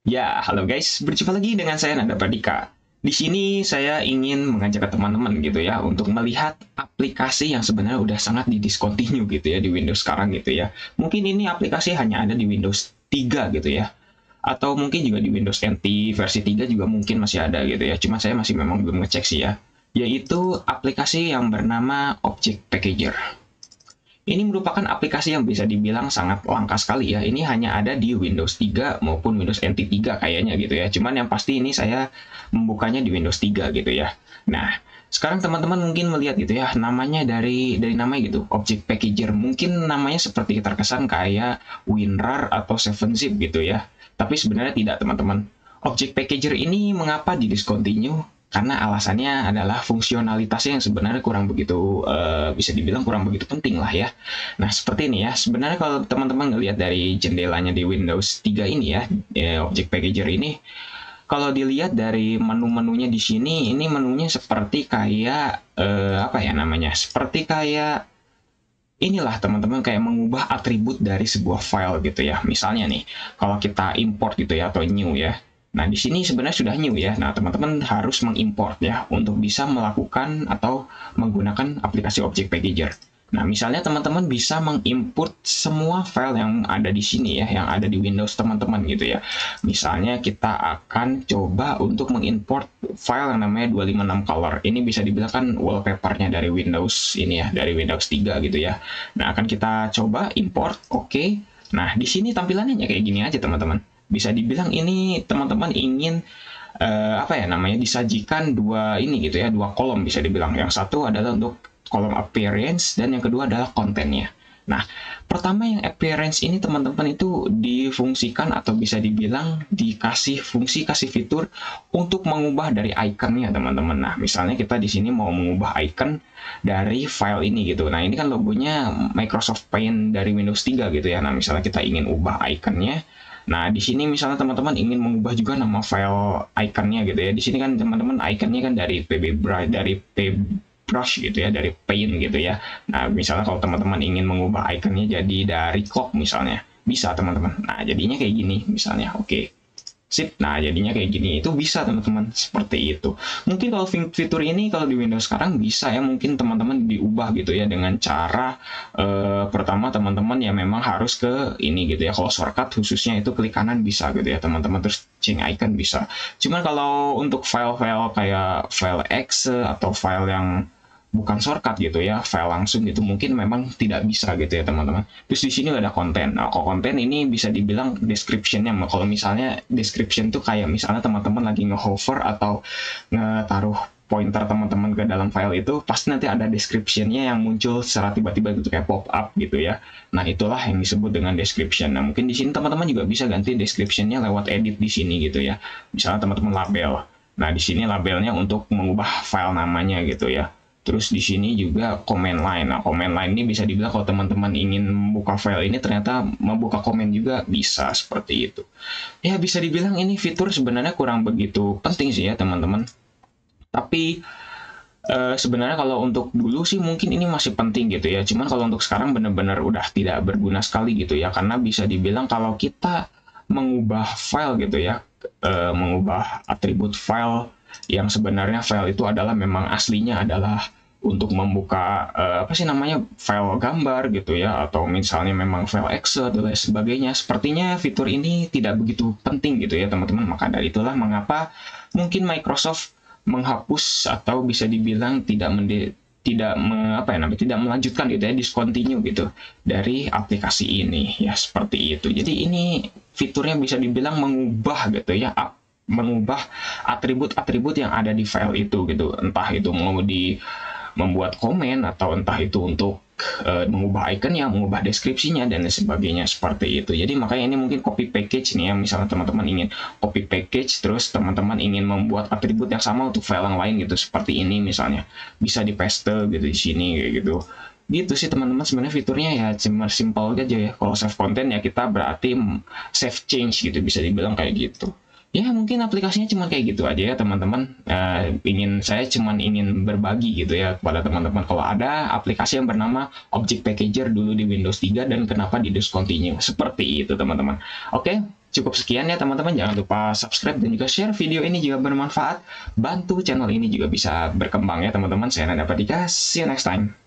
Ya, halo guys, berjumpa lagi dengan saya Nanda Pradika. Di sini saya ingin mengajak ke teman-teman gitu ya untuk melihat aplikasi yang sebenarnya udah sangat didiscontinue gitu ya di Windows sekarang gitu ya. Mungkin ini aplikasi hanya ada di Windows 3 gitu ya. Atau mungkin juga di Windows NT versi 3 juga mungkin masih ada gitu ya. Cuma saya masih memang belum ngecek sih ya. Yaitu aplikasi yang bernama Object Packager. Ini merupakan aplikasi yang bisa dibilang sangat langka sekali ya. Ini hanya ada di Windows 3 maupun Windows NT 3 kayaknya gitu ya. Cuman yang pasti ini saya membukanya di Windows 3 gitu ya. Nah, sekarang teman-teman mungkin melihat gitu ya, namanya dari namanya gitu, Object Packager. Mungkin namanya seperti terkesan kayak WinRAR atau 7-zip gitu ya. Tapi sebenarnya tidak, teman-teman. Object Packager ini mengapa di discontinue? Karena alasannya adalah fungsionalitasnya yang sebenarnya kurang begitu bisa dibilang kurang begitu penting lah ya. Nah, seperti ini ya. Sebenarnya kalau teman-teman ngelihat dari jendelanya di Windows 3 ini ya, Object Packager ini, kalau dilihat dari menu-menunya di sini, ini menunya seperti kayak apa ya namanya? Seperti kayak inilah teman-teman kayak mengubah atribut dari sebuah file gitu ya. Misalnya nih, kalau kita import gitu ya atau new ya. Nah, di sini sebenarnya sudah new ya. Nah, teman-teman harus mengimport ya untuk bisa melakukan atau menggunakan aplikasi Object Packager. Nah, misalnya teman-teman bisa mengimport semua file yang ada di sini ya, yang ada di Windows teman-teman gitu ya. Misalnya kita akan coba untuk mengimport file yang namanya 256 color. Ini bisa dibilang kan wallpapernya dari Windows ini ya, dari Windows 3 gitu ya. Nah, akan kita coba import, oke. Nah, di sini tampilannya kayak gini aja teman-teman. Bisa dibilang ini teman-teman ingin apa ya namanya disajikan dua ini gitu ya, dua kolom bisa dibilang. Yang satu adalah untuk kolom appearance dan yang kedua adalah kontennya. Nah, pertama yang appearance ini teman-teman itu difungsikan atau bisa dibilang dikasih fungsi, kasih fitur untuk mengubah dari ikonnya teman-teman. Nah, misalnya kita di sini mau mengubah icon dari file ini gitu. Nah, ini kan logonya Microsoft Paint dari Windows 3 gitu ya. Nah, misalnya kita ingin ubah ikonnya. Nah, di sini misalnya teman-teman ingin mengubah juga nama file ikonnya gitu ya. Di sini kan teman-teman ikonnya kan dari brush gitu ya, dari paint gitu ya. Nah, misalnya kalau teman-teman ingin mengubah ikonnya jadi dari clock misalnya, bisa teman-teman. Nah, jadinya kayak gini misalnya. Oke. Sip. Nah, jadinya kayak gini. Itu bisa teman-teman seperti itu. Mungkin kalau fitur ini kalau di Windows sekarang bisa ya mungkin teman-teman diubah gitu ya dengan cara pertama teman-teman ya memang harus ke ini gitu ya. Kalau shortcut khususnya itu klik kanan bisa gitu ya teman-teman, terus change icon bisa. Cuman kalau untuk file-file kayak file exe atau file yang bukan shortcut gitu ya, file langsung gitu mungkin memang tidak bisa gitu ya teman-teman. Terus di sini ada konten. Nah, kalau konten ini bisa dibilang description-nya. Kalau misalnya description tuh kayak misalnya teman-teman lagi nge-hover atau nge-taruh pointer teman-teman ke dalam file itu, pasti nanti ada description-nya yang muncul secara tiba-tiba gitu kayak pop up gitu ya. Nah, itulah yang disebut dengan description. Nah, mungkin di sini teman-teman juga bisa ganti description-nya lewat edit di sini gitu ya. Misalnya teman-teman label. Nah, di sini labelnya untuk mengubah file namanya gitu ya. Terus di sini juga command line. Nah, command line ini bisa dibilang kalau teman-teman ingin membuka file ini ternyata membuka komen juga bisa seperti itu. Ya, bisa dibilang ini fitur sebenarnya kurang begitu penting sih ya teman-teman. Tapi sebenarnya kalau untuk dulu sih mungkin ini masih penting gitu ya. Cuman kalau untuk sekarang benar-benar udah tidak berguna sekali gitu ya. Karena bisa dibilang kalau kita mengubah file gitu ya, mengubah atribut file yang sebenarnya file itu adalah memang aslinya adalah untuk membuka apa sih namanya file gambar gitu ya, atau misalnya memang file Excel dan lain sebagainya. Sepertinya fitur ini tidak begitu penting gitu ya teman-teman. Maka dari itulah mengapa mungkin Microsoft menghapus atau bisa dibilang tidak melanjutkan gitu ya, discontinue gitu dari aplikasi ini ya, seperti itu. Jadi ini fiturnya bisa dibilang mengubah gitu ya, mengubah atribut-atribut yang ada di file itu gitu, entah itu mau membuat komen atau entah itu untuk mengubah ikonnya, mengubah deskripsinya dan sebagainya seperti itu. Jadi makanya ini mungkin copy package nih ya, misalnya teman-teman ingin copy package terus teman-teman ingin membuat atribut yang sama untuk file yang lain gitu, seperti ini misalnya, bisa di paste gitu di sini kayak gitu. Gitu sih teman-teman, sebenarnya fiturnya ya cuma simple aja ya. Kalau save content ya kita berarti save change gitu, bisa dibilang kayak gitu. Ya mungkin aplikasinya cuma kayak gitu aja ya teman-teman. Saya cuma ingin berbagi gitu ya kepada teman-teman kalau ada aplikasi yang bernama Object Packager dulu di Windows 3 dan kenapa di discontinue seperti itu teman-teman. Oke, Cukup sekian ya teman-teman, jangan lupa subscribe dan juga share video ini jika bermanfaat. Bantu channel ini juga bisa berkembang ya teman-teman. Saya Nanda Pradika, see you next time.